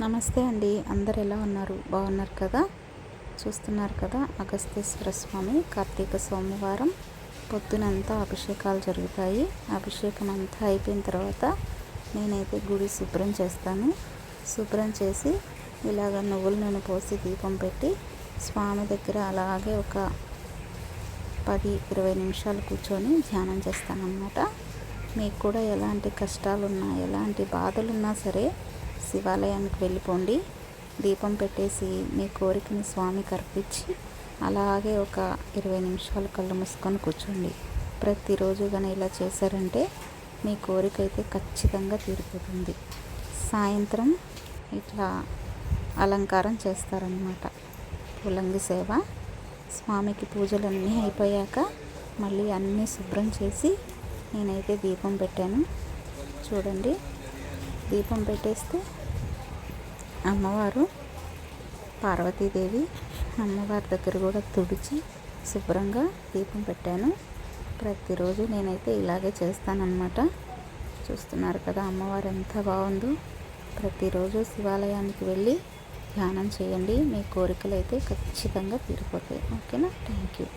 నమస్తే అండి. అందరు ఎలా ఉన్నారు? బాగున్నారు కదా? చూస్తున్నారు కదా, అగస్తేశ్వర స్వామి కార్తీక సోమవారం పొద్దునంతా అభిషేకాలు జరుగుతాయి. అభిషేకం అంతా అయిపోయిన తర్వాత నేనైతే గుడి శుభ్రం చేస్తాను. శుభ్రం చేసి ఇలాగ నువ్వుల నూనె పోసి దీపం పెట్టి స్వామి దగ్గర అలాగే ఒక 10-20 నిమిషాలు కూర్చొని ధ్యానం చేస్తానన్నమాట. మీకు కూడా ఎలాంటి కష్టాలున్నా, ఎలాంటి బాధలున్నా సరే శివాలయానికి వెళ్ళిపోండి. దీపం పెట్టేసి మీ కోరికని స్వామికి అర్పించి అలాగే ఒక 20 నిమిషాలు కళ్ళు మూసుకొని కూర్చోండి. ప్రతిరోజు కానీ ఇలా చేశారంటే మీ కోరిక అయితే ఖచ్చితంగా తీరిపోతుంది. సాయంత్రం ఇట్లా అలంకారం చేస్తారనమాట. పులంగి సేవ. స్వామికి పూజలన్నీ అయిపోయాక మళ్ళీ అన్నీ శుభ్రం చేసి నేనైతే దీపం పెట్టాను. చూడండి, దీపం పెట్టేస్తే అమ్మవారు పార్వతీదేవి అమ్మవారి దగ్గర కూడా తుడిచి శుభ్రంగా దీపం పెట్టాను. ప్రతిరోజు నేనైతే ఇలాగే చేస్తానన్నమాట. చూస్తున్నారు కదా అమ్మవారు ఎంత బాగుందో. ప్రతిరోజు శివాలయానికి వెళ్ళి ధ్యానం చేయండి. మీ కోరికలు అయితే ఖచ్చితంగా తీరిపోతాయి. ఓకేనా? Thank you.